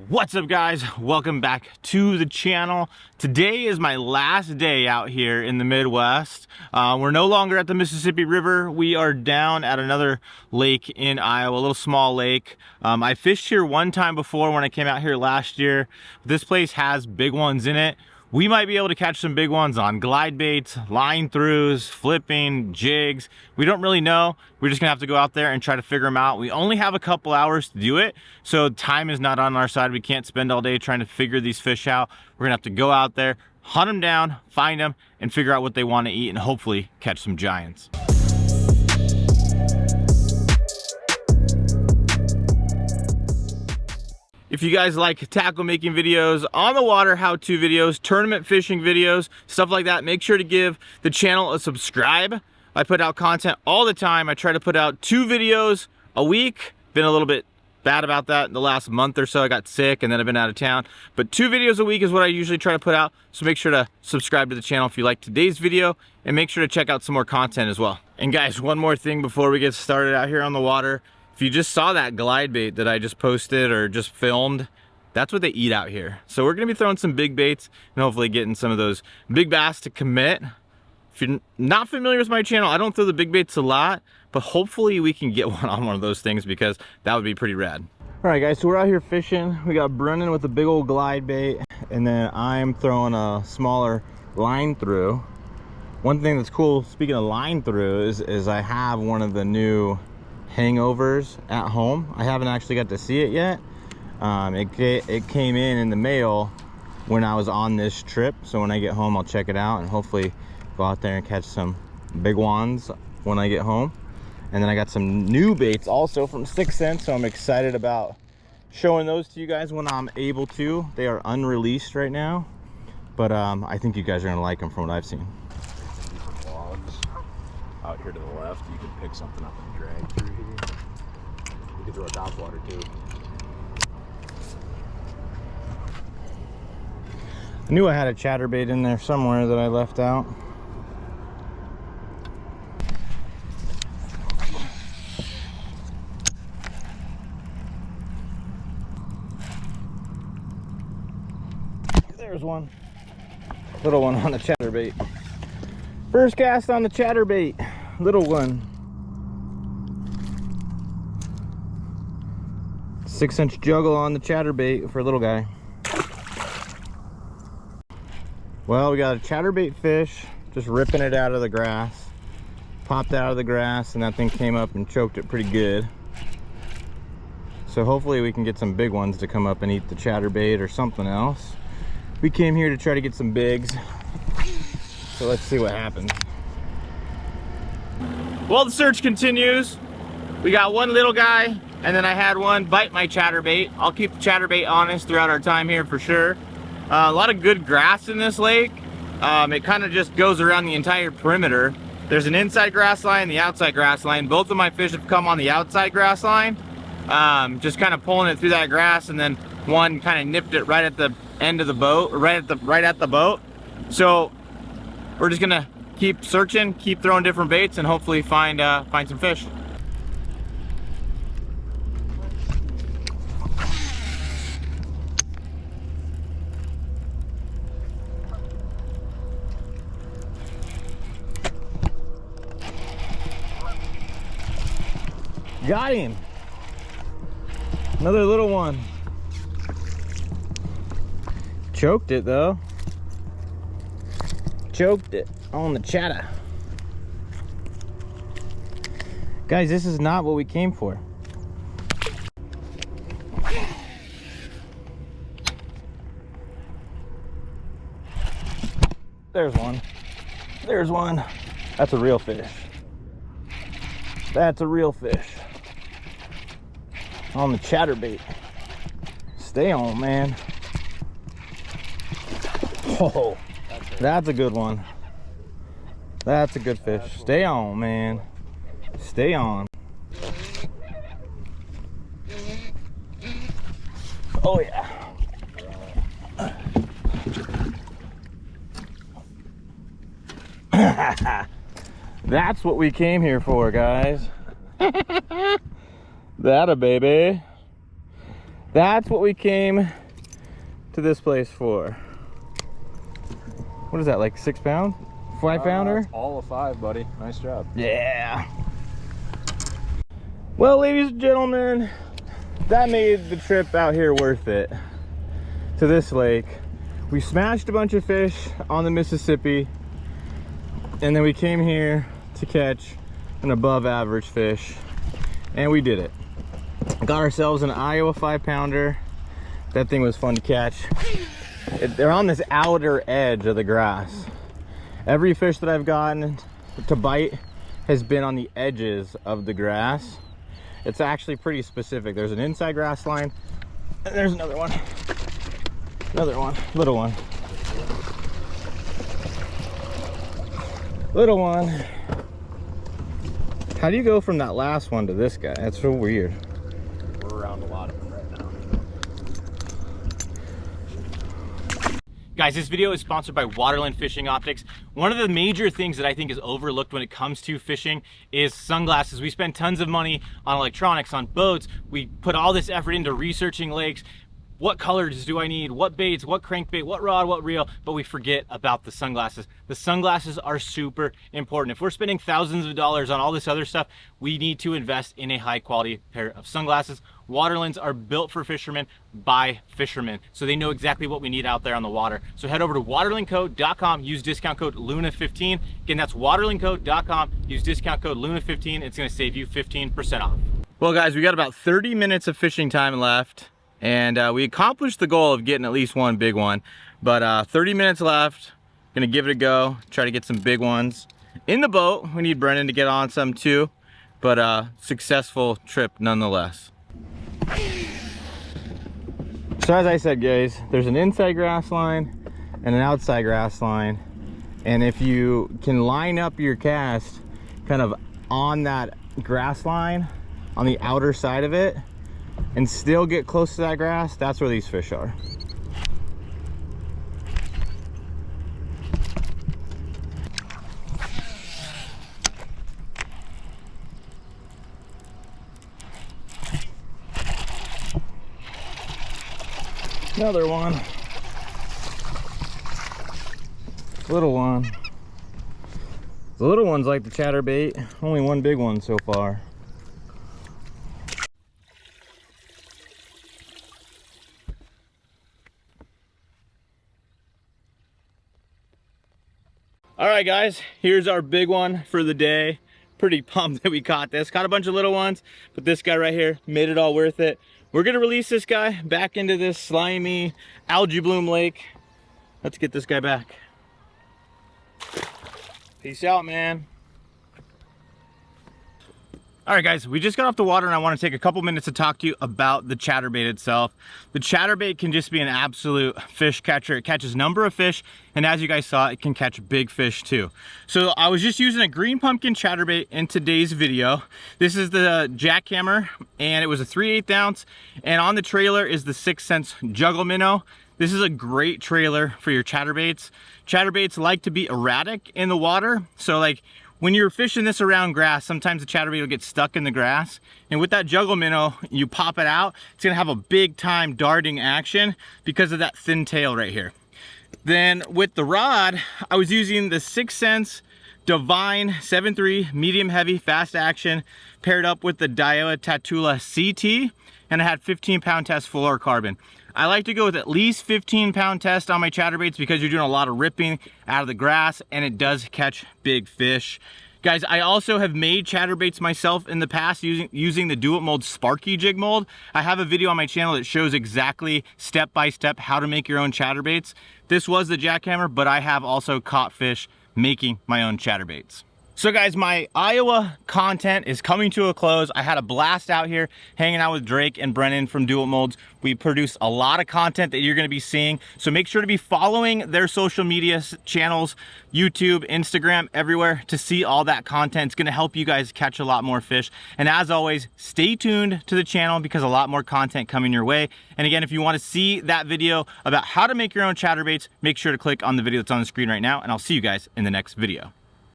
What's up, guys? Welcome back to the channel. Today is my last day out here in the Midwest. We're no longer at the Mississippi River. We are down at another lake in Iowa, a little small lake. I fished here one time before when I came out here last year. This place has big ones in it. We might be able to catch some big ones on glide baits, line throughs, flipping, jigs. We don't really know. We're just gonna have to go out there and try to figure them out. We only have a couple hours to do it, so time is not on our side. We can't spend all day trying to figure these fish out. We're gonna have to go out there, hunt them down, find them, and figure out what they want to eat, and hopefully catch some giants. If you guys like tackle making videos, on the water how-to videos, tournament fishing videos, stuff like that, make sure to give the channel a subscribe. I put out content all the time. I try to put out 2 videos a week. Been a little bit bad about that in the last month or so. I got sick and then I've been out of town. But 2 videos a week is what I usually try to put out. So make sure to subscribe to the channel if you like today's video, and make sure to check out some more content as well. And guys, one more thing before we get started out here on the water. If you just saw that glide bait that I just posted or just filmed, that's what they eat out here. So we're gonna be throwing some big baits and hopefully getting some of those big bass to commit. If you're not familiar with my channel, I don't throw the big baits a lot, but hopefully we can get one on one of those things, because that would be pretty rad. All right, guys, so we're out here fishing. We got Brennan with a big old glide bait, and then I'm throwing a smaller line through. One thing that's cool, speaking of line through, is I have one of the new hangovers at home. I haven't actually got to see it yet. It came in the mail when I was on this trip, so when I get home I'll check it out and hopefully go out there and catch some big ones when I get home. And then I got some new baits also from 6th Sense, so I'm excited about showing those to you guys when I'm able to. They are unreleased right now, but I think you guys are gonna like them from what I've seen. Out here to the left, you can pick something up and drag through here. You can throw a top water too. I knew I had a chatterbait in there somewhere that I left out. There's one. Little one on the chatterbait. First cast on the chatterbait. Little one. 6-inch juggle on the chatterbait for a little guy. Well, we got a chatterbait fish, just ripping it out of the grass. Popped out of the grass and that thing came up and choked it pretty good. So hopefully we can get some big ones to come up and eat the chatterbait or something else. We came here to try to get some bigs. So let's see what happens. Well, the search continues. We got one little guy, and then I had one bite my chatterbait. I'll keep the chatterbait honest throughout our time here for sure. A lot of good grass in this lake. It kind of just goes around the entire perimeter. There's an inside grass line, the outside grass line. Both of my fish have come on the outside grass line. Just kind of pulling it through that grass, and then one kind of nipped it right at the end of the boat, right at the boat. So we're just gonna keep searching, keep throwing different baits, and hopefully find some fish. Got him. Another little one. Choked it though. Choked it on the chatter. Guys, this is not what we came for. There's one. There's one. That's a real fish. That's a real fish. On the chatterbait. Stay on, man. Oh, that's a good one. That's a good fish. Stay on, man. Stay on. Oh yeah. That's what we came here for, guys. That a baby. That's what we came to this place for. What is that, like 6 pound? 5 pounder? It's all a 5, buddy. Nice job. Yeah. Well, ladies and gentlemen, that made the trip out here worth it to this lake. We smashed a bunch of fish on the Mississippi, and then we came here to catch an above average fish, and we did it. Got ourselves an Iowa 5 pounder. That thing was fun to catch. They're on this outer edge of the grass. Every fish that I've gotten to bite has been on the edges of the grass. It's actually pretty specific. There's an inside grass line, and there's another one, little one. How do you go from that last one to this guy? That's so weird. We're around a lot of them right now. Guys, this video is sponsored by Waterland Fishing Optics. One of the major things that I think is overlooked when it comes to fishing is sunglasses. We spend tons of money on electronics, on boats. We put all this effort into researching lakes. What colors do I need? What baits? What crankbait? What rod? What reel? But we forget about the sunglasses. The sunglasses are super important. If we're spending thousands of dollars on all this other stuff, we need to invest in a high quality pair of sunglasses. Waterlands are built for fishermen by fishermen, so they know exactly what we need out there on the water. So head over to waterlandco.com, use discount code LUNA15. Again, that's waterlandco.com, use discount code LUNA15. It's gonna save you 15% off. Well guys, we got about 30 minutes of fishing time left, and we accomplished the goal of getting at least one big one, but 30 minutes left. Gonna give it a go, try to get some big ones in the boat. We need Brennan to get on some too, but successful trip nonetheless. So as I said, guys, there's an inside grass line and an outside grass line, and if you can line up your cast kind of on that grass line on the outer side of it and still get close to that grass, that's where these fish are. Another one. Little one. The little ones like the chatterbait. Only one big one so far. All right, guys, here's our big one for the day. Pretty pumped that we caught this. Caught a bunch of little ones, but this guy right here made it all worth it. We're gonna release this guy back into this slimy algae bloom lake. Let's get this guy back. Peace out, man. All right, guys, we just got off the water and I want to take a couple minutes to talk to you about the chatterbait itself. The chatterbait can just be an absolute fish catcher. It catches a number of fish, and as you guys saw, it can catch big fish too. So I was just using a green pumpkin chatterbait in today's video. This is the jackhammer, and it was a 3/8 ounce, and on the trailer is the 6 cents juggle minnow. This is a great trailer for your chatterbaits. Chatterbaits like to be erratic in the water, so like when you're fishing this around grass, sometimes the chatterbait will get stuck in the grass. And with that juggle minnow, you pop it out, it's gonna have a big time darting action because of that thin tail right here. Then with the rod, I was using the 6 cents Divine 7.3 medium heavy fast action paired up with the Daiwa Tatula CT, and I had 15-pound test fluorocarbon. I like to go with at least 15-pound test on my chatterbaits because you're doing a lot of ripping out of the grass and it does catch big fish. Guys, I also have made chatterbaits myself in the past using the Do It Mold Sparky jig mold. I have a video on my channel that shows exactly step by step how to make your own chatterbaits. This was the jackhammer, but I have also caught fish making my own chatterbaits. So guys, my Iowa content is coming to a close. I had a blast out here hanging out with Drake and Brennan from Do It Molds. We produce a lot of content that you're gonna be seeing. So make sure to be following their social media channels, YouTube, Instagram, everywhere to see all that content. It's gonna help you guys catch a lot more fish. And as always, stay tuned to the channel because a lot more content coming your way. And again, if you wanna see that video about how to make your own chatterbaits, make sure to click on the video that's on the screen right now, and I'll see you guys in the next video.